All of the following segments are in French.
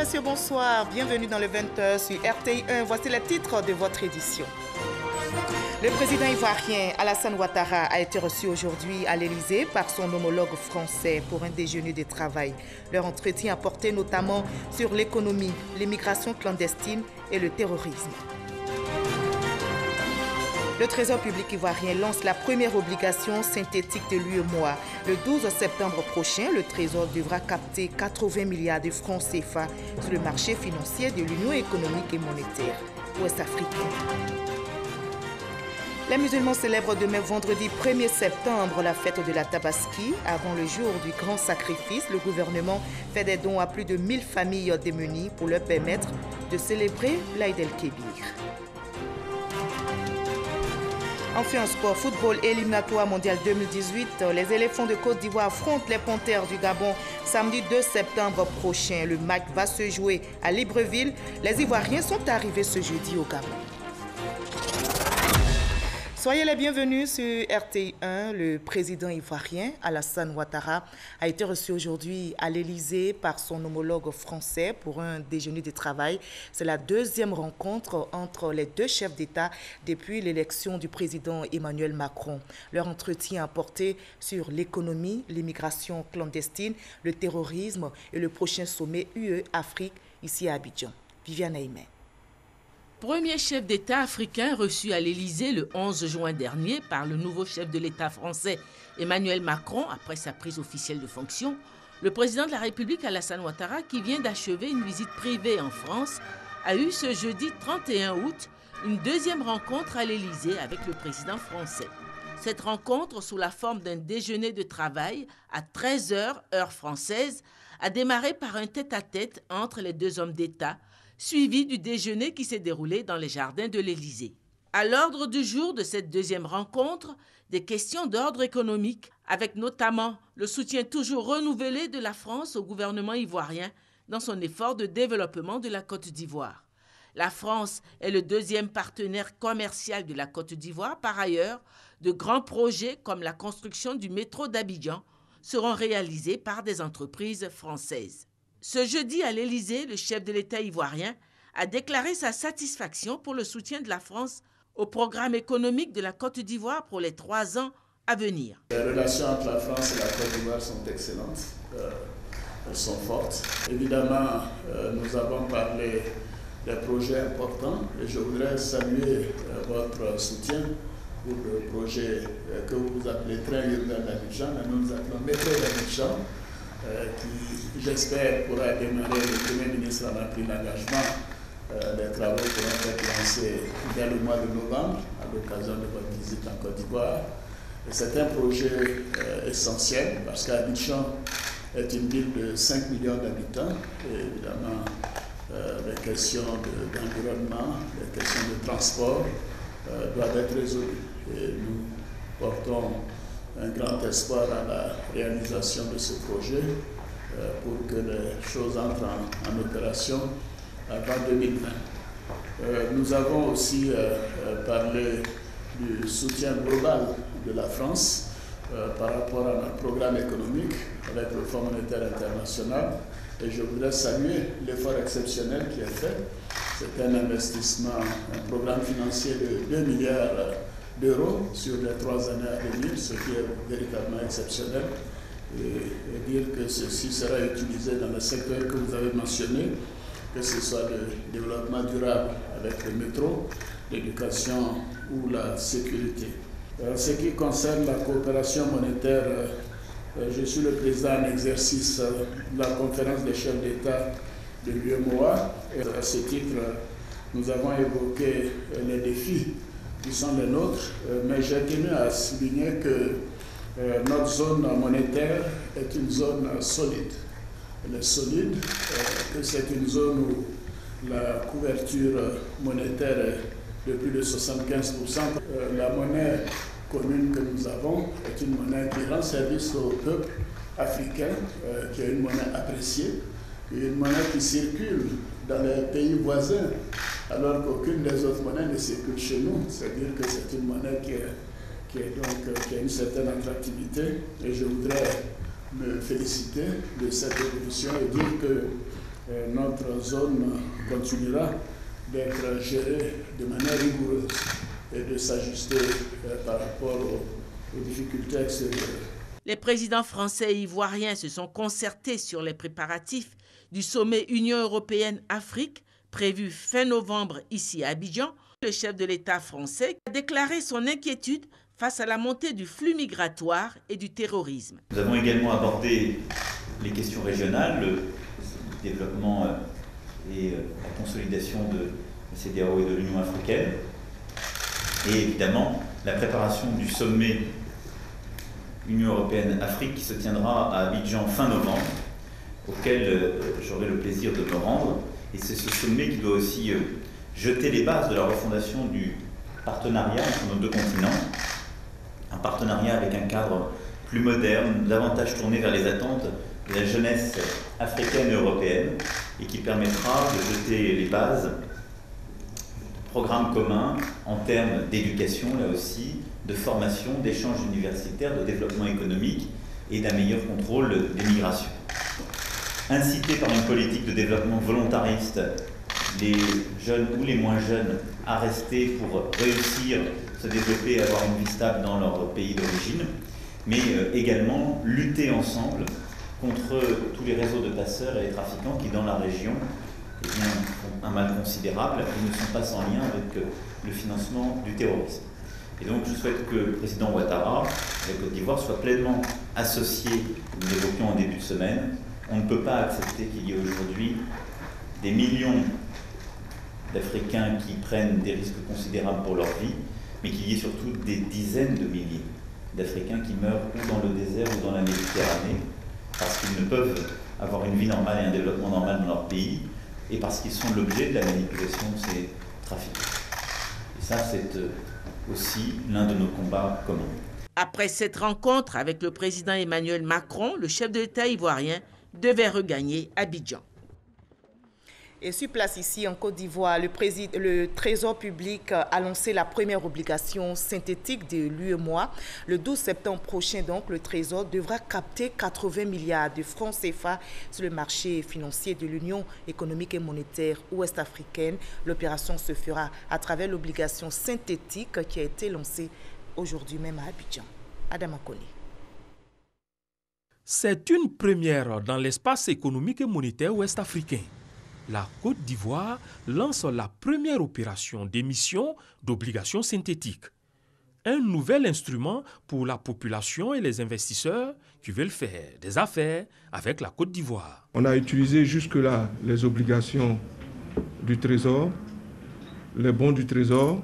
messieurs, bonsoir. Bienvenue dans le 20h sur RTI1. Voici les titres de votre édition. Le président ivoirien Alassane Ouattara a été reçu aujourd'hui à l'Élysée par son homologue français pour un déjeuner de travail. Leur entretien a porté notamment sur l'économie, l'immigration clandestine et le terrorisme. Le Trésor public ivoirien lance la première obligation synthétique de l'UEMOA. Le 12 septembre prochain, le Trésor devra capter 80 milliards de francs CFA sur le marché financier de l'Union économique et monétaire ouest-africaine. Les musulmans célèbrent demain vendredi 1er septembre la fête de la Tabaski. Avant le jour du grand sacrifice, le gouvernement fait des dons à plus de 1000 familles démunies pour leur permettre de célébrer l'Aïd el-Kébir. Enfin, en sport, football éliminatoire mondial 2018, les éléphants de Côte d'Ivoire affrontent les panthères du Gabon samedi 2 septembre prochain. Le match va se jouer à Libreville. Les Ivoiriens sont arrivés ce jeudi au Gabon. Soyez les bienvenus sur RTI1. Le président ivoirien Alassane Ouattara a été reçu aujourd'hui à l'Élysée par son homologue français pour un déjeuner de travail. C'est la deuxième rencontre entre les deux chefs d'État depuis l'élection du président Emmanuel Macron. Leur entretien a porté sur l'économie, l'immigration clandestine, le terrorisme et le prochain sommet UE-Afrique ici à Abidjan. Viviane Aimé. Premier chef d'État africain reçu à l'Élysée le 11 juin dernier par le nouveau chef de l'État français Emmanuel Macron après sa prise officielle de fonction, le président de la République Alassane Ouattara, qui vient d'achever une visite privée en France, a eu ce jeudi 31 août une deuxième rencontre à l'Élysée avec le président français. Cette rencontre, sous la forme d'un déjeuner de travail à 13h heure française, a démarré par un tête-à-tête entre les deux hommes d'État, suivi du déjeuner qui s'est déroulé dans les jardins de l'Élysée. À l'ordre du jour de cette deuxième rencontre, des questions d'ordre économique, avec notamment le soutien toujours renouvelé de la France au gouvernement ivoirien dans son effort de développement de la Côte d'Ivoire. La France est le deuxième partenaire commercial de la Côte d'Ivoire. Par ailleurs, de grands projets comme la construction du métro d'Abidjan seront réalisés par des entreprises françaises. Ce jeudi à l'Élysée, le chef de l'État ivoirien a déclaré sa satisfaction pour le soutien de la France au programme économique de la Côte d'Ivoire pour les 3 ans à venir. Les relations entre la France et la Côte d'Ivoire sont excellentes, elles sont fortes. Évidemment, nous avons parlé des projets importants et je voudrais saluer votre soutien pour le projet que vous appelez train urbain d'Abidjan, nous appelons métro d'Abidjan, qui, j'espère, pourra démarrer. Le Premier ministre en a pris l'engagement. Les travaux pourront être lancés dès le mois de novembre, à l'occasion de votre visite en Côte d'Ivoire. C'est un projet essentiel parce qu'Abidjan est une ville de 5 millions d'habitants. Et évidemment, les questions d'environnement, les questions de transport doivent être résolues. Et nous portons un grand espoir à la réalisation de ce projet pour que les choses entrent en opération avant 2020. Nous avons aussi parlé du soutien global de la France par rapport à notre programme économique avec le Fonds monétaire international. Et je voudrais saluer l'effort exceptionnel qui est fait. C'est un investissement, un programme financier de 2 milliards d'euros sur les 3 années à venir, ce qui est véritablement exceptionnel. Et dire que ceci sera utilisé dans le secteur que vous avez mentionné, que ce soit le développement durable avec le métro, l'éducation ou la sécurité. En ce qui concerne la coopération monétaire, je suis le président en exercice de la conférence des chefs d'État de l'UEMOA. Et à ce titre, nous avons évoqué les défis qui sont les nôtres, mais j'ai tenu à souligner que notre zone monétaire est une zone solide. Elle est solide, que c'est une zone où la couverture monétaire est de plus de 75%. La monnaie commune que nous avons est une monnaie qui rend service au peuple africain, qui est une monnaie appréciée, et une monnaie qui circule dans les pays voisins, alors qu'aucune des autres monnaies ne circule chez nous. C'est-à-dire que c'est une monnaie qui a une certaine attractivité. Et je voudrais me féliciter de cette évolution et dire que notre zone continuera d'être gérée de manière rigoureuse et de s'ajuster par rapport aux difficultés extérieures. Les présidents français et ivoiriens se sont concertés sur les préparatifs du sommet Union européenne-Afrique prévu fin novembre ici à Abidjan. Le chef de l'État français a déclaré son inquiétude face à la montée du flux migratoire et du terrorisme. Nous avons également abordé les questions régionales, le développement et la consolidation de la CEDEAO et de l'Union africaine, et évidemment la préparation du sommet Union européenne-Afrique qui se tiendra à Abidjan fin novembre, auquel j'aurai le plaisir de me rendre. Et c'est ce sommet qui doit aussi jeter les bases de la refondation du partenariat entre nos deux continents, un partenariat avec un cadre plus moderne, davantage tourné vers les attentes de la jeunesse africaine et européenne, et qui permettra de jeter les bases de programmes communs en termes d'éducation, là aussi, de formation, d'échanges universitaires, de développement économique et d'un meilleur contrôle des migrations. Inciter par une politique de développement volontariste les jeunes ou les moins jeunes à rester pour réussir, se développer et avoir une vie stable dans leur pays d'origine, mais également lutter ensemble contre tous les réseaux de passeurs et les trafiquants qui, dans la région, font un mal considérable et ne sont pas sans lien avec le financement du terrorisme. Et donc, je souhaite que le président Ouattara de la Côte d'Ivoire soit pleinement associé, nous l'évoquions en début de semaine. On ne peut pas accepter qu'il y ait aujourd'hui des millions d'Africains qui prennent des risques considérables pour leur vie, mais qu'il y ait surtout des dizaines de milliers d'Africains qui meurent ou dans le désert ou dans la Méditerranée, parce qu'ils ne peuvent avoir une vie normale et un développement normal dans leur pays, et parce qu'ils sont l'objet de la manipulation de ces trafiquants. Et ça, c'est aussi l'un de nos combats communs. Après cette rencontre avec le président Emmanuel Macron, le chef de l'État ivoirien devait regagner Abidjan. Et sur place ici en Côte d'Ivoire, le Trésor public a lancé la première obligation synthétique de l'UEMOA. Le 12 septembre prochain, donc, le Trésor devra capter 80 milliards de francs CFA sur le marché financier de l'Union économique et monétaire ouest-africaine. L'opération se fera à travers l'obligation synthétique qui a été lancée aujourd'hui même à Abidjan. Adam Akoni. C'est une première dans l'espace économique et monétaire ouest-africain. La Côte d'Ivoire lance la première opération d'émission d'obligations synthétiques. Un nouvel instrument pour la population et les investisseurs qui veulent faire des affaires avec la Côte d'Ivoire. On a utilisé jusque-là les obligations du Trésor, les bons du Trésor.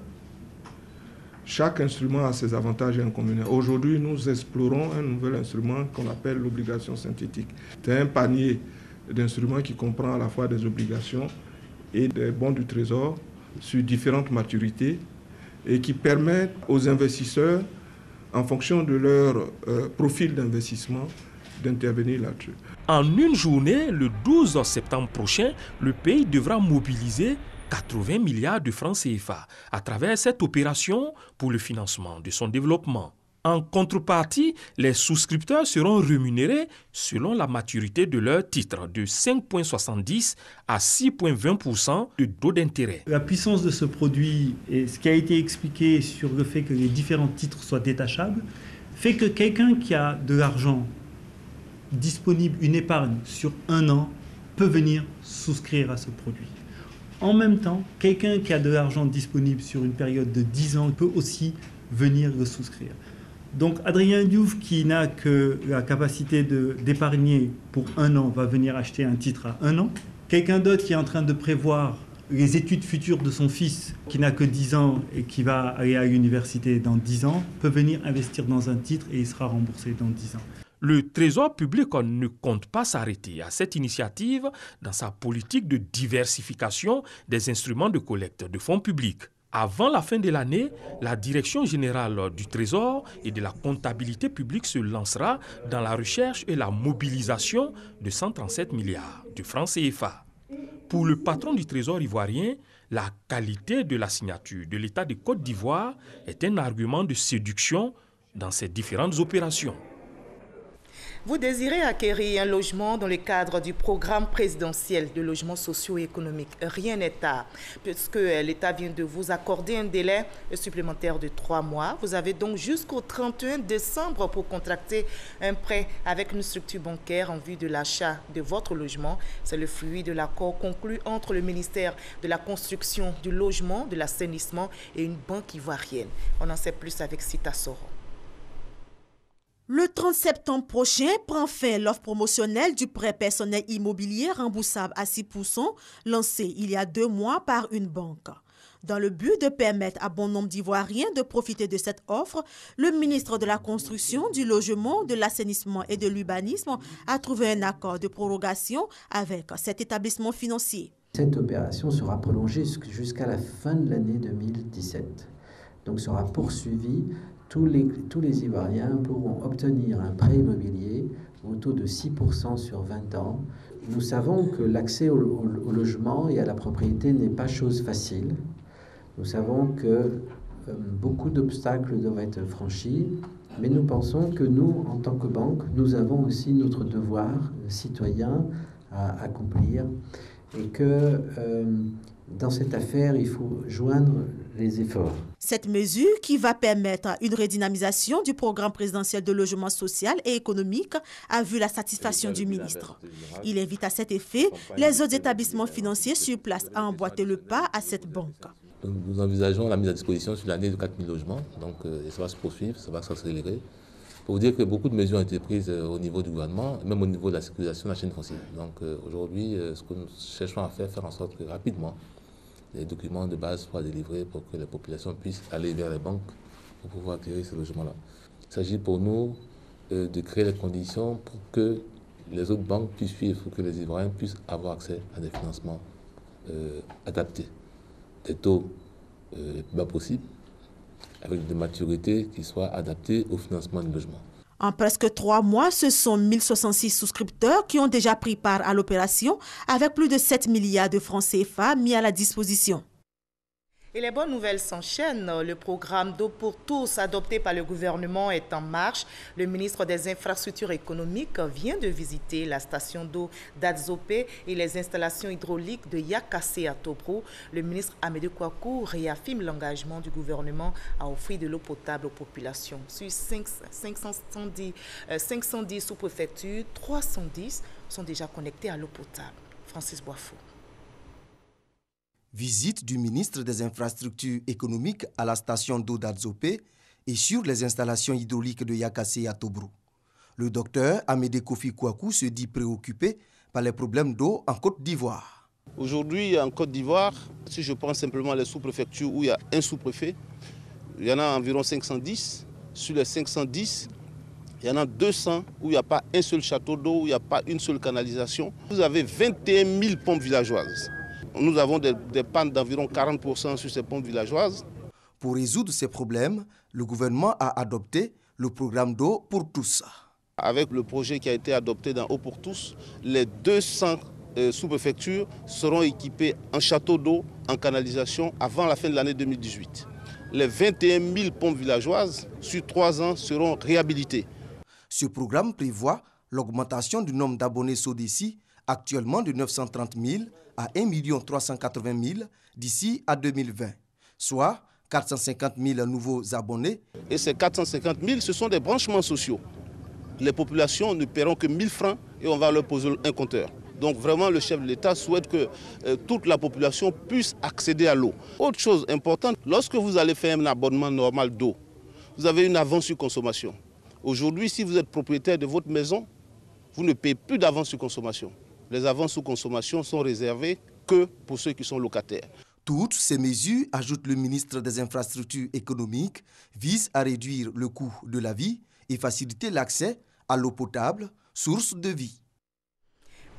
Chaque instrument a ses avantages et inconvénients. Aujourd'hui, nous explorons un nouvel instrument qu'on appelle l'obligation synthétique. C'est un panier d'instruments qui comprend à la fois des obligations et des bons du Trésor sur différentes maturités et qui permettent aux investisseurs, en fonction de leur profil d'investissement, d'intervenir là-dessus. En une journée, le 12 septembre prochain, le pays devra mobiliser 80 milliards de francs CFA à travers cette opération pour le financement de son développement. En contrepartie, les souscripteurs seront rémunérés selon la maturité de leur titre de 5,70 à 6,20% de taux d'intérêt. La puissance de ce produit et ce qui a été expliqué sur le fait que les différents titres soient détachables fait que quelqu'un qui a de l'argent disponible, une épargne sur 1 an, peut venir souscrire à ce produit. En même temps, quelqu'un qui a de l'argent disponible sur une période de 10 ans peut aussi venir le souscrire. Donc Adrien Diouf, qui n'a que la capacité d'épargner pour 1 an, va venir acheter un titre à 1 an. Quelqu'un d'autre qui est en train de prévoir les études futures de son fils, qui n'a que 10 ans et qui va aller à l'université dans 10 ans, peut venir investir dans un titre et il sera remboursé dans 10 ans. Le Trésor public ne compte pas s'arrêter à cette initiative dans sa politique de diversification des instruments de collecte de fonds publics. Avant la fin de l'année, la Direction générale du Trésor et de la comptabilité publique se lancera dans la recherche et la mobilisation de 137 milliards de francs CFA. Pour le patron du Trésor ivoirien, la qualité de la signature de l'État de Côte d'Ivoire est un argument de séduction dans ces différentes opérations. Vous désirez acquérir un logement dans le cadre du programme présidentiel de logement socio-économique. Rien n'est tard, puisque l'État vient de vous accorder un délai supplémentaire de 3 mois. Vous avez donc jusqu'au 31 décembre pour contracter un prêt avec une structure bancaire en vue de l'achat de votre logement. C'est le fruit de l'accord conclu entre le ministère de la Construction, du Logement, de l'Assainissement et une banque ivoirienne. On en sait plus avec Sita Soro. Le 30 septembre prochain prend fin l'offre promotionnelle du prêt personnel immobilier remboursable à 6%, lancée il y a 2 mois par une banque. Dans le but de permettre à bon nombre d'Ivoiriens de profiter de cette offre, le ministre de la Construction, du Logement, de l'Assainissement et de l'Urbanisme a trouvé un accord de prorogation avec cet établissement financier. Cette opération sera prolongée jusqu'à la fin de l'année 2017. Donc sera poursuivie. Tous les Ivoiriens pourront obtenir un prêt immobilier au taux de 6% sur 20 ans. Nous savons que l'accès au logement et à la propriété n'est pas chose facile. Nous savons que beaucoup d'obstacles doivent être franchis, mais nous pensons que nous, en tant que banque, nous avons aussi notre devoir citoyen à accomplir et que dans cette affaire, il faut joindre les efforts. Cette mesure, qui va permettre une redynamisation du programme présidentiel de logement social et économique, a vu la satisfaction du ministre. Il invite à cet effet les autres établissements financiers sur place à emboîter le pas à cette banque. Nous envisageons la mise à disposition sur l'année de 4 000 logements, donc ça va se poursuivre, ça va s'accélérer. Pour vous dire que beaucoup de mesures ont été prises au niveau du gouvernement, même au niveau de la sécurisation de la chaîne foncière. Donc aujourd'hui, ce que nous cherchons à faire en sorte que rapidement, les documents de base soient délivrés pour que la population puisse aller vers les banques pour pouvoir acquérir ces logements-là. Il s'agit pour nous de créer les conditions pour que les autres banques puissent suivre, pour que les Ivoiriens puissent avoir accès à des financements adaptés, des taux les plus bas possibles, avec des maturités qui soient adaptées au financement du logement. En presque 3 mois, ce sont 1066 souscripteurs qui ont déjà pris part à l'opération, avec plus de 7 milliards de francs CFA mis à la disposition. Et les bonnes nouvelles s'enchaînent. Le programme d'eau pour tous adopté par le gouvernement est en marche. Le ministre des Infrastructures économiques vient de visiter la station d'eau d'Adzopé et les installations hydrauliques de Yakassé à Tobrou. Le ministre Amédée Kouakou réaffirme l'engagement du gouvernement à offrir de l'eau potable aux populations. Sur 510 sous-préfectures, 310 sont déjà connectés à l'eau potable. Francis Boifou. Visite du ministre des Infrastructures économiques à la station d'eau d'Adzopé et sur les installations hydrauliques de Yakassé à Tobrou. Le docteur Amédée Kouakou se dit préoccupé par les problèmes d'eau en Côte d'Ivoire. Aujourd'hui, en Côte d'Ivoire, si je prends simplement les sous-préfectures où il y a un sous-préfet, il y en a environ 510. Sur les 510, il y en a 200 où il n'y a pas un seul château d'eau, où il n'y a pas une seule canalisation. Vous avez 21 000 pompes villageoises. Nous avons des pannes d'environ 40% sur ces pompes villageoises. Pour résoudre ces problèmes, le gouvernement a adopté le programme d'eau pour tous. Avec le projet qui a été adopté dans Eau pour tous, les 200 sous-préfectures seront équipées en château d'eau, en canalisation avant la fin de l'année 2018. Les 21 000 pompes villageoises sur 3 ans seront réhabilitées. Ce programme prévoit l'augmentation du nombre d'abonnés SODECI, actuellement de 930 000 à 1 380 000 d'ici à 2020, soit 450 000 nouveaux abonnés. Et ces 450 000, ce sont des branchements sociaux. Les populations ne paieront que 1 000 francs et on va leur poser un compteur. Donc vraiment, le chef de l'État souhaite que toute la population puisse accéder à l'eau. Autre chose importante, lorsque vous allez faire un abonnement normal d'eau, vous avez une avance sur consommation. Aujourd'hui, si vous êtes propriétaire de votre maison, vous ne payez plus d'avance sur consommation. Les avances sous consommation sont réservées que pour ceux qui sont locataires. Toutes ces mesures, ajoute le ministre des Infrastructures économiques, visent à réduire le coût de la vie et faciliter l'accès à l'eau potable, source de vie.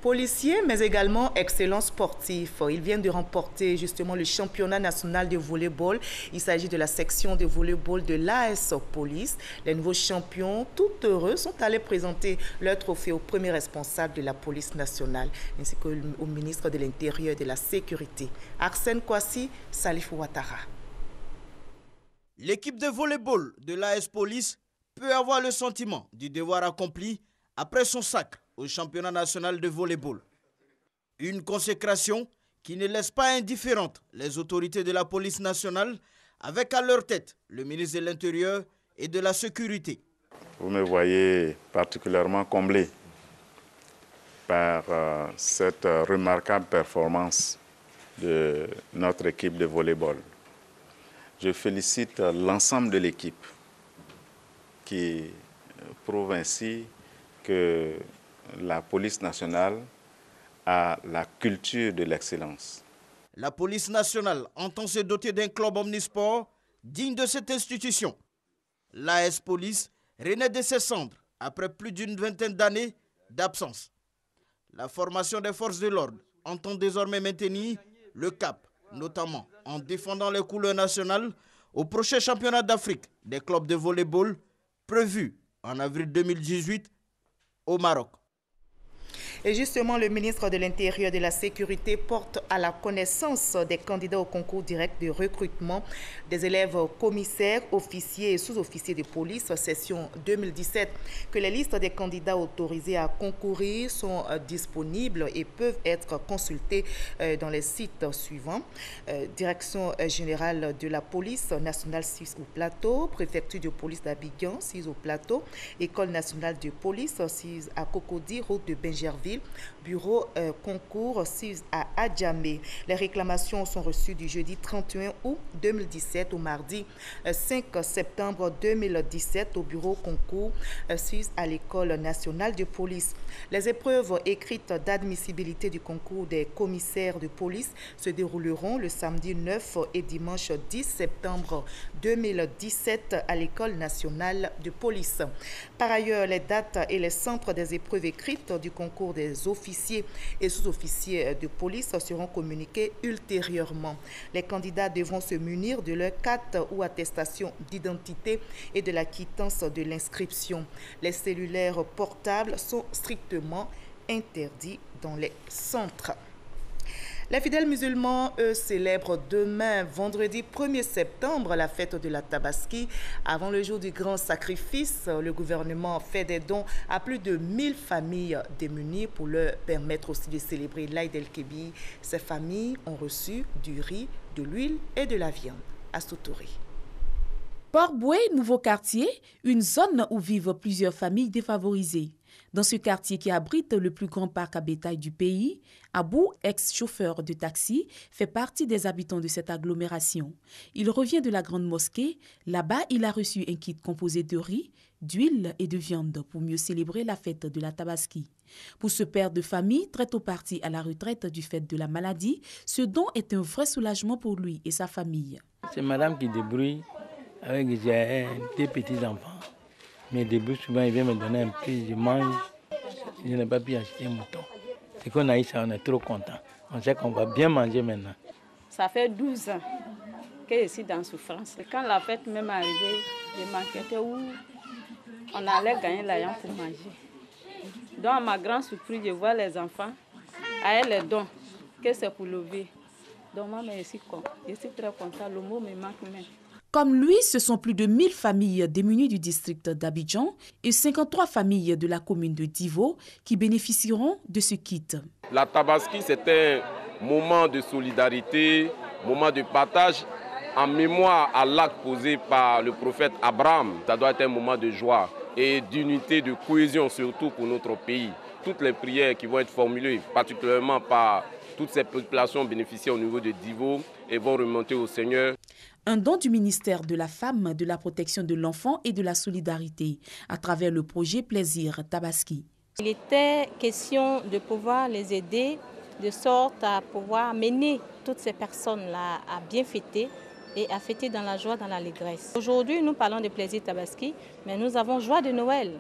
Policier, mais également excellent sportif. Il vient de remporter justement le championnat national de volleyball. Il s'agit de la section de volleyball de l'AS Police. Les nouveaux champions, tout heureux, sont allés présenter leur trophée au premier responsable de la police nationale, ainsi qu'au ministre de l'Intérieur et de la Sécurité, Arsène Kouassi, Salif Ouattara. L'équipe de volleyball de l'AS Police peut avoir le sentiment du devoir accompli après son sacre au championnat national de volley-ball. Une consécration qui ne laisse pas indifférentes les autorités de la police nationale, avec à leur tête le ministre de l'Intérieur et de la Sécurité. Vous me voyez particulièrement comblé par cette remarquable performance de notre équipe de volley-ball. Je félicite l'ensemble de l'équipe qui prouve ainsi que la police nationale a la culture de l'excellence. La police nationale entend se doter d'un club omnisport digne de cette institution. L'AS Police renaît de ses cendres après plus d'une vingtaine d'années d'absence. La formation des forces de l'ordre entend désormais maintenir le cap, notamment en défendant les couleurs nationales au prochain championnat d'Afrique des clubs de volley-ball prévu en avril 2018 au Maroc. Et justement, le ministre de l'Intérieur et de la Sécurité porte à la connaissance des candidats au concours direct de recrutement des élèves commissaires, officiers et sous-officiers de police, session 2017, que les listes des candidats autorisés à concourir sont disponibles et peuvent être consultées dans les sites suivants. Direction générale de la police nationale 6 au Plateau, préfecture de police d'Abidjan 6 au Plateau, école nationale de police 6 à Cocody, route de Bingerville, bureau concours 6 à Adjamé. Les réclamations sont reçues du jeudi 31 août 2017 au mardi 5 septembre 2017 au bureau concours 6 à l'école nationale de police. Les épreuves écrites d'admissibilité du concours des commissaires de police se dérouleront le samedi 9 et dimanche 10 septembre 2017 à l'école nationale de police. Par ailleurs, les dates et les centres des épreuves écrites du concours des officiers et sous-officiers de police seront communiqués ultérieurement. Les candidats devront se munir de leur carte ou attestation d'identité et de la quittance de l'inscription. Les cellulaires portables sont strictement interdits dans les centres. Les fidèles musulmans, eux, célèbrent demain, vendredi 1er septembre, la fête de la Tabaski. Avant le jour du grand sacrifice, le gouvernement fait des dons à plus de 1000 familles démunies pour leur permettre aussi de célébrer l'Aïd el-Kébir. Ces familles ont reçu du riz, de l'huile et de la viande. À Sotouri. Port-Boué, nouveau quartier, une zone où vivent plusieurs familles défavorisées. Dans ce quartier qui abrite le plus grand parc à bétail du pays, Abou, ex-chauffeur de taxi, fait partie des habitants de cette agglomération. Il revient de la grande mosquée. Là-bas, il a reçu un kit composé de riz, d'huile et de viande pour mieux célébrer la fête de la Tabaski. Pour ce père de famille, très tôt parti à la retraite du fait de la maladie, ce don est un vrai soulagement pour lui et sa famille. C'est madame qui débrouille avec des petits-enfants. Mais début, souvent, il vient me donner un peu, je mange. Je n'ai pas pu acheter un mouton. C'est qu'on a eu ça, on est trop content. On sait qu'on va bien manger maintenant. Ça fait 12 ans que je suis dans souffrance. Et quand la fête même est arrivée, je m'inquiétais où on allait gagner l'argent pour manger. Donc, à ma grande surprise, je vois les enfants avec les dons, que c'est pour lever. Donc, moi, je suis très content. Le mot me manque même. Comme lui, ce sont plus de 1000 familles démunies du district d'Abidjan et 53 familles de la commune de Divo qui bénéficieront de ce kit. La Tabaski, c'est un moment de solidarité, moment de partage en mémoire à l'acte posé par le prophète Abraham. Ça doit être un moment de joie et d'unité, de cohésion surtout pour notre pays. Toutes les prières qui vont être formulées, particulièrement par toutes ces populations bénéficiaires au niveau de Divo, et vont remonter au Seigneur. Un don du ministère de la Femme, de la Protection de l'Enfant et de la Solidarité à travers le projet Plaisir Tabaski. Il était question de pouvoir les aider de sorte à pouvoir mener toutes ces personnes-là à bien fêter et à fêter dans la joie, dans l'allégresse. Aujourd'hui, nous parlons de Plaisir Tabaski, mais nous avons joie de Noël.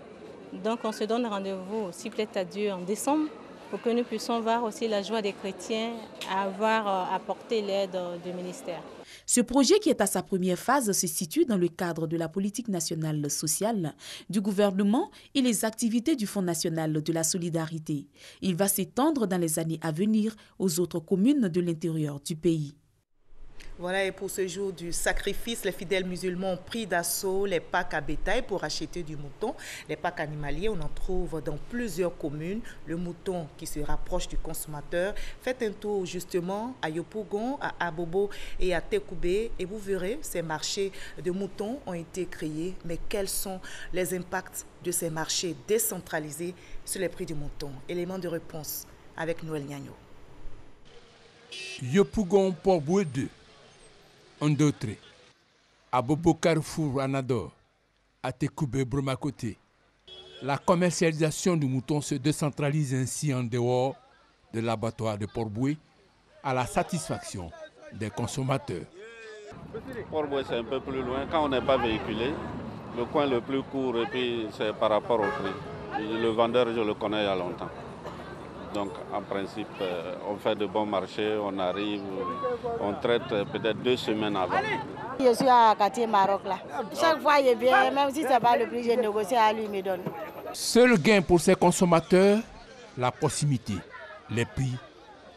Donc on se donne rendez-vous, s'il plaît à Dieu, en décembre, pour que nous puissions voir aussi la joie des chrétiens à avoir apporté l'aide du ministère. Ce projet, qui est à sa première phase, se situe dans le cadre de la politique nationale sociale du gouvernement et les activités du Fonds national de la solidarité. Il va s'étendre dans les années à venir aux autres communes de l'intérieur du pays. Voilà, et pour ce jour du sacrifice, les fidèles musulmans ont pris d'assaut les packs à bétail pour acheter du mouton. Les packs animaliers, on en trouve dans plusieurs communes. Le mouton qui se rapproche du consommateur. Faites un tour justement à Yopougon, à Abobo et à Tekoubé et vous verrez, ces marchés de moutons ont été créés. Mais quels sont les impacts de ces marchés décentralisés sur les prix du mouton? Élément de réponse avec Noël Nyagno. Yopougon Port-Boué 2. Ondotré, Abobo Carrefour Anador, à Tekoubé Bromakoté. La commercialisation du mouton se décentralise ainsi en dehors de l'abattoir de Port-Boué à la satisfaction des consommateurs. Port-Boué, c'est un peu plus loin. Quand on n'est pas véhiculé, le coin le plus court, et puis c'est par rapport au prix. Le vendeur, je le connais il y a longtemps. Donc, en principe, on fait de bons marchés, on arrive, on traite peut-être 2 semaines avant. Je suis à quartier Maroc là. Chaque fois, il vient, même si ce n'est pas le prix, je négocie à lui, il me donne. Seul gain pour ces consommateurs, la proximité. Les prix,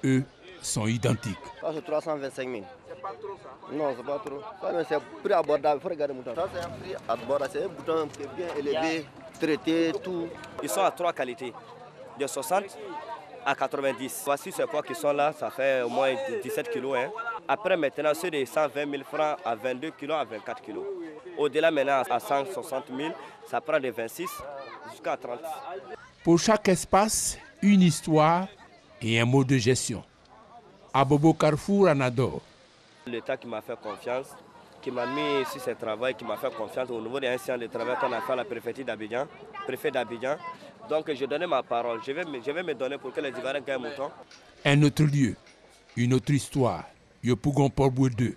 eux, sont identiques. Ça, c'est 325 000. C'est pas trop ça? Non, c'est pas trop. Ça, c'est un prix abordable, il faut regarder le mouton. Ça, c'est un prix abordable, c'est un mouton qui est bien élevé, traité, tout. Ils sont à 3 qualités, de 60 à 90. Voici ces poids qui sont là, ça fait au moins 17 kilos. Hein. Après maintenant, ceux de 120 000 francs à 22 kilos à 24 kilos. Au-delà maintenant à 160 000, ça prend de 26 jusqu'à 30. Pour chaque espace, une histoire et un mode de gestion. Abobo Carrefour Anador. L'État qui m'a fait confiance, qui m'a mis sur ce travail, qui m'a fait confiance au niveau des instants de travail qu'on a fait à la préfecture d'Abidjan, préfet d'Abidjan. Donc je donnais ma parole, je vais me donner pour que les Ivoiriens gagnent mouton. Un autre lieu, une autre histoire, Yopougon Port-Boué 2.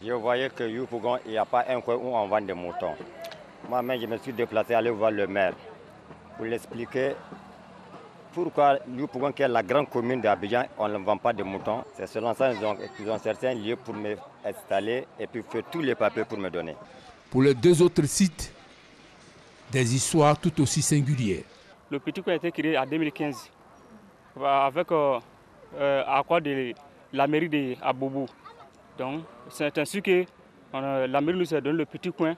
Je voyais que Yopougon, il n'y a pas un coin où on vend des moutons. Moi-même, je me suis déplacé aller voir le maire pour l'expliquer pourquoi Yopougon, qui est la grande commune d'Abidjan, on ne vend pas de moutons. C'est selon ça qu'ils ont certains lieux pour m'installer et puis faire tous les papiers pour me donner. Pour les 2 autres sites, des histoires tout aussi singulières. Le petit coin a été créé en 2015 avec l'accord de la mairie d'Abobo. Donc c'est ainsi que la mairie nous a donné le petit coin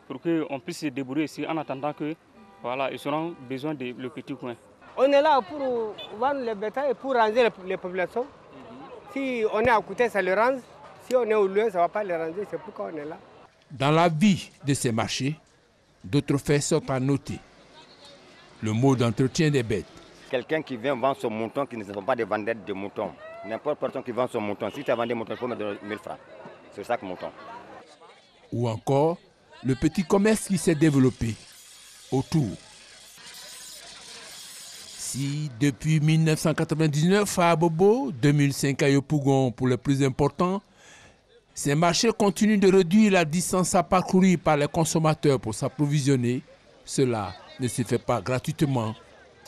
pour qu'on puisse se débrouiller ici en attendant que voilà, ils auront besoin de le petit coin. On est là pour vendre les bétails et pour ranger les populations. Si on est à côté, ça les range. Si on est au loin, ça ne va pas les ranger. C'est pourquoi on est là. Dans la vie de ces marchés, d'autres faits sont à noter. Le mode d'entretien des bêtes. Quelqu'un qui vient vendre son mouton, qui ne sont pas des vendeurs de moutons. N'importe personne qui vend son mouton, si tu as vendu des moutons, il faut me donner 1000 francs. C'est chaque mouton. Ou encore, le petit commerce qui s'est développé autour. Si depuis 1999 à Abobo, 2005 à Yopougon pour les plus importants, ces marchés continuent de réduire la distance à parcourir par les consommateurs pour s'approvisionner, cela ne se fait pas gratuitement.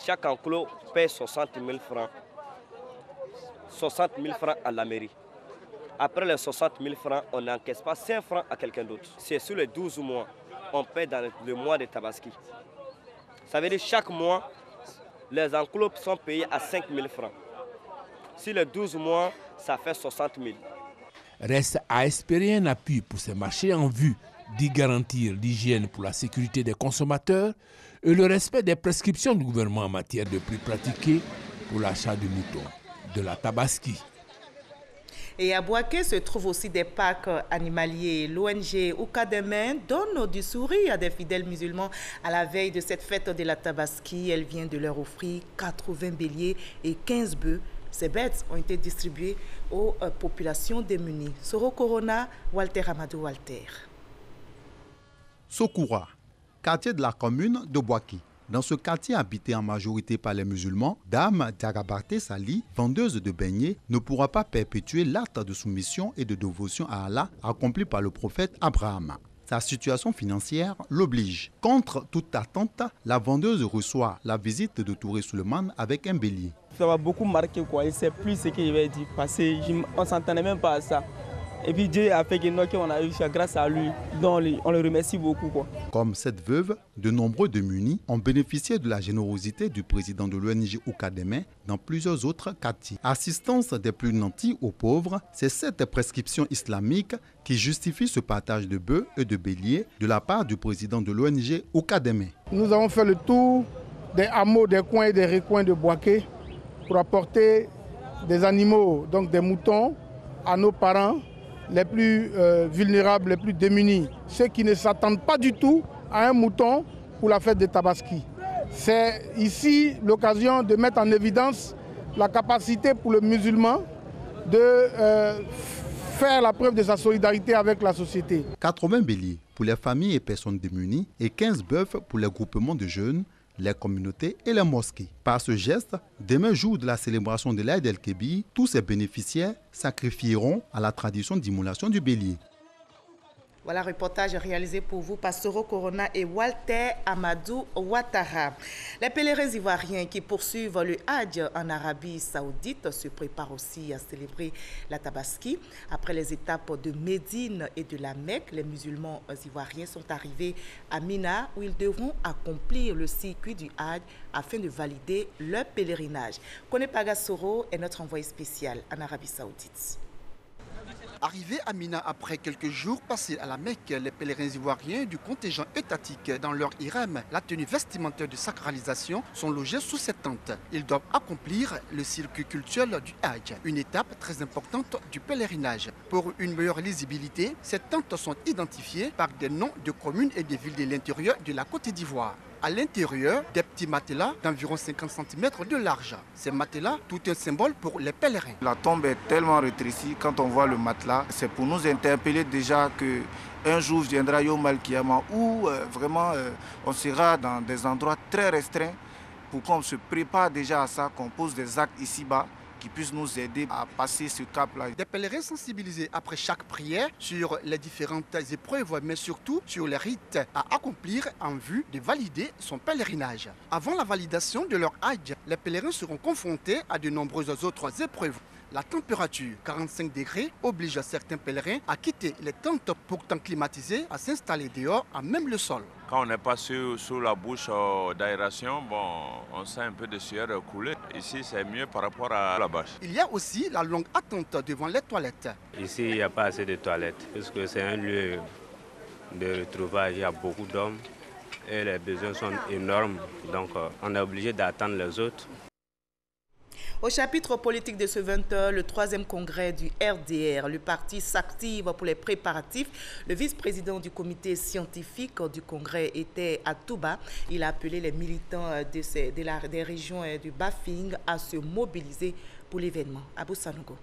Chaque enclos paie 60 000 francs. 60 000 francs à la mairie. Après les 60 000 francs, on n'encaisse pas 5 francs à quelqu'un d'autre. C'est sur les 12 mois, on paie dans le mois de Tabaski. Ça veut dire chaque mois, les enclos sont payés à 5 000 francs. Sur les 12 mois, ça fait 60 000. Reste à espérer un appui pour ces marchés en vue d'y garantir l'hygiène pour la sécurité des consommateurs et le respect des prescriptions du gouvernement en matière de prix pratiqués pour l'achat du mouton de la Tabaski. Et à Bouaké se trouvent aussi des parcs animaliers. L'ONG Oukademen donne du sourire à des fidèles musulmans à la veille de cette fête de la Tabaski. Elle vient de leur offrir 80 béliers et 15 bœufs. Ces bêtes ont été distribuées aux populations démunies. Soro Corona, Walter Amadou Walter. Sokoura, quartier de la commune de Bouaké. Dans ce quartier habité en majorité par les musulmans, Dame Diagabarte Sali, vendeuse de beignets, ne pourra pas perpétuer l'acte de soumission et de dévotion à Allah accompli par le prophète Abraham. Sa situation financière l'oblige. Contre toute attente, la vendeuse reçoit la visite de Touré Suleiman avec un bélier. Ça m'a beaucoup marqué, quoi. Il ne sait plus ce qu'il va dire parce qu'on ne s'entendait même pas à ça. Et puis Dieu a fait que nous, on a eu ça grâce à lui. Donc on le remercie beaucoup, quoi. Comme cette veuve, de nombreux démunis ont bénéficié de la générosité du président de l'ONG Ouakadémé dans plusieurs autres quartiers. Assistance des plus nantis aux pauvres, c'est cette prescription islamique qui justifie ce partage de bœufs et de béliers de la part du président de l'ONG Ouakadémé. Nous avons fait le tour des hameaux, des coins et des recoins de Boaké pour apporter des animaux, donc des moutons, à nos parents les plus vulnérables, les plus démunis, ceux qui ne s'attendent pas du tout à un mouton pour la fête de Tabaski. C'est ici l'occasion de mettre en évidence la capacité pour le musulman de faire la preuve de sa solidarité avec la société. 80 béliers pour les familles et personnes démunies et 15 bœufs pour les groupements de jeunes, les communautés et les mosquées. Par ce geste, demain jour de la célébration de l'Aïd el-Kébir, tous ces bénéficiaires sacrifieront à la tradition d'immolation du bélier. Voilà, reportage réalisé pour vous par Soro Corona et Walter Amadou Ouattara. Les pèlerins ivoiriens qui poursuivent le Hajj en Arabie Saoudite se préparent aussi à célébrer la Tabaski. Après les étapes de Médine et de la Mecque, les musulmans ivoiriens sont arrivés à Mina où ils devront accomplir le circuit du Hajj afin de valider leur pèlerinage. Konepaga Soro est notre envoyé spécial en Arabie Saoudite. Arrivés à Mina après quelques jours passés à la Mecque, les pèlerins ivoiriens du contingent étatique dans leur Irem, la tenue vestimentaire de sacralisation, sont logés sous cette tente. Ils doivent accomplir le circuit cultuel du Hajj, une étape très importante du pèlerinage. Pour une meilleure lisibilité, ces tentes sont identifiées par des noms de communes et de villes de l'intérieur de la Côte d'Ivoire. À l'intérieur, des petits matelas d'environ 50 cm de large. Ces matelas, tout un symbole pour les pèlerins. La tombe est tellement rétrécie, quand on voit le matelas, c'est pour nous interpeller déjà qu'un jour viendra Yom Al-Kiyama où vraiment on sera dans des endroits très restreints pour qu'on se prépare déjà à ça, qu'on pose des actes ici-bas qui puissent nous aider à passer ce cap-là. Des pèlerins sensibilisés après chaque prière sur les différentes épreuves, mais surtout sur les rites à accomplir en vue de valider son pèlerinage. Avant la validation de leur Hajj, les pèlerins seront confrontés à de nombreuses autres épreuves. La température, 45 degrés, oblige certains pèlerins à quitter les tentes pourtant climatisées, à s'installer dehors, à même le sol. Quand on n'est pas sous la bouche d'aération, on sent un peu de sueur couler. Ici, c'est mieux par rapport à la bâche. Il y a aussi la longue attente devant les toilettes. Ici, il n'y a pas assez de toilettes, puisque c'est un lieu de retrouvailles. Il y a beaucoup d'hommes et les besoins sont énormes. Donc, on est obligé d'attendre les autres. Au chapitre politique de ce 20h, le 3e congrès du RDR, le parti s'active pour les préparatifs. Le vice-président du comité scientifique du congrès était à Touba. Il a appelé les militants des régions du Bafing à se mobiliser pour l'événement. Abou Sanogo.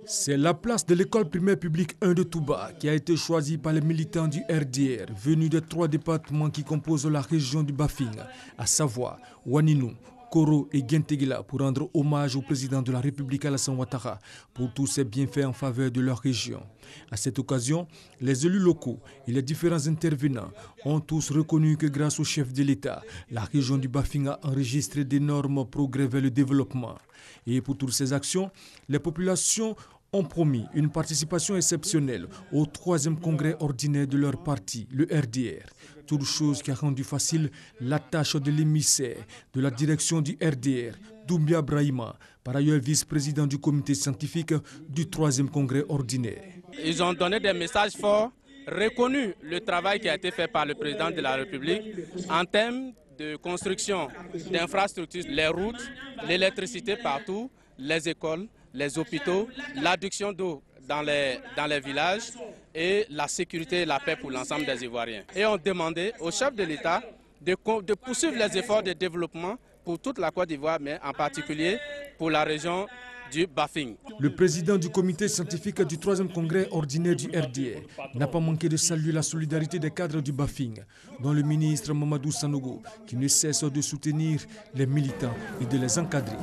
C'est la place de l'école primaire publique 1 de Touba qui a été choisie par les militants du RDR venus des 3 départements qui composent la région du Bafing, à savoir Ouaninou, Koro et Gentegila, pour rendre hommage au président de la République Alassane Ouattara pour tous ses bienfaits en faveur de leur région. À cette occasion, les élus locaux et les différents intervenants ont tous reconnu que grâce au chef de l'État, la région du Bafing a enregistré d'énormes progrès vers le développement. Et pour toutes ces actions, les populations ont promis une participation exceptionnelle au 3e congrès ordinaire de leur parti, le RDR. Toute chose qui a rendu facile la tâche de l'émissaire de la direction du RDR, Doumbia Brahima, par ailleurs vice-président du comité scientifique du 3e congrès ordinaire. Ils ont donné des messages forts, reconnu le travail qui a été fait par le président de la République en termes de construction d'infrastructures, les routes, l'électricité partout, les écoles, les hôpitaux, l'adduction d'eau dans les villages et la sécurité et la paix pour l'ensemble des Ivoiriens. Et on demandait au chef de l'État de poursuivre les efforts de développement pour toute la Côte d'Ivoire, mais en particulier pour la région du Bafing. Le président du comité scientifique du 3e congrès ordinaire du RDR n'a pas manqué de saluer la solidarité des cadres du Bafing, dont le ministre Mamadou Sanogo, qui ne cesse de soutenir les militants et de les encadrer.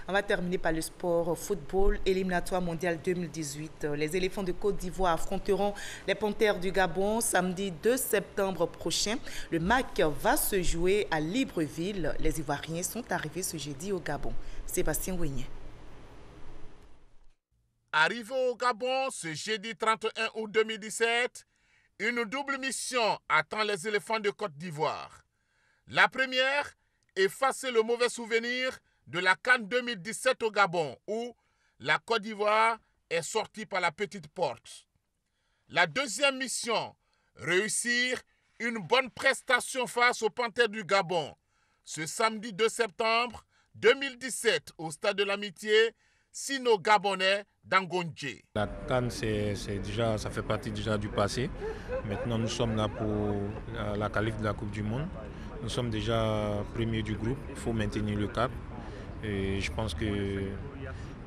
On va terminer par le sport football éliminatoire mondial 2018. Les éléphants de Côte d'Ivoire affronteront les Panthères du Gabon samedi 2 septembre prochain. Le match va se jouer à Libreville. Les Ivoiriens sont arrivés ce jeudi au Gabon. Sébastien Ouigné. Arrivé au Gabon ce jeudi 31 août 2017, une double mission attend les éléphants de Côte d'Ivoire. La première, effacer le mauvais souvenir de la CAN 2017 au Gabon, où la Côte d'Ivoire est sortie par la petite porte. La deuxième mission, réussir une bonne prestation face aux Panthères du Gabon, ce samedi 2 septembre 2017 au Stade de l'Amitié, sino-gabonais d'Angondje. La CAN, ça fait partie déjà du passé. Maintenant, nous sommes là pour la qualif de la Coupe du Monde. Nous sommes déjà premiers du groupe. Il faut maintenir le cap. Et je pense que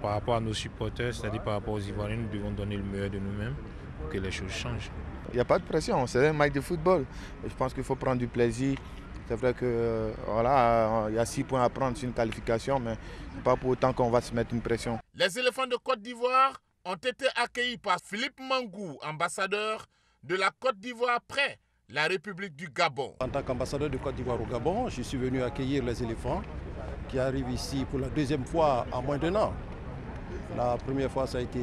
par rapport à nos supporters, c'est-à-dire par rapport aux Ivoiriens, nous devons donner le meilleur de nous-mêmes pour que les choses changent. Il n'y a pas de pression, c'est un match de football. Et je pense qu'il faut prendre du plaisir. C'est vrai que voilà, il y a 6 points à prendre sur une qualification, mais ce n'est pas pour autant qu'on va se mettre une pression. Les éléphants de Côte d'Ivoire ont été accueillis par Philippe Mangou, ambassadeur de la Côte d'Ivoire près la République du Gabon. En tant qu'ambassadeur de Côte d'Ivoire au Gabon, je suis venu accueillir les éléphants qui arrivent ici pour la deuxième fois en moins d'1 an. La première fois, ça a été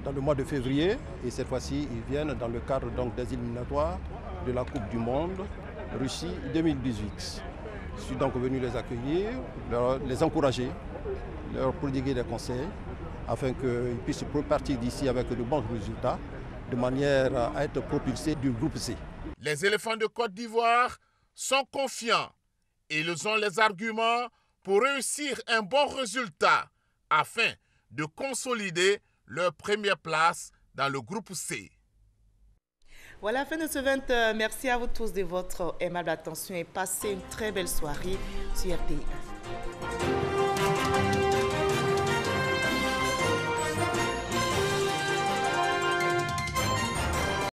dans le mois de février, et cette fois-ci, ils viennent dans le cadre donc, des éliminatoires de la Coupe du Monde Russie 2018. Je suis donc venu les accueillir, les encourager, leur prodiguer des conseils afin qu'ils puissent repartir d'ici avec de bons résultats de manière à être propulsés du groupe C. Les éléphants de Côte d'Ivoire sont confiants et ils ont les arguments pour réussir un bon résultat afin de consolider leur première place dans le groupe C. Voilà, fin de ce 20h. Merci à vous tous de votre aimable attention et passez une très belle soirée sur RTI1.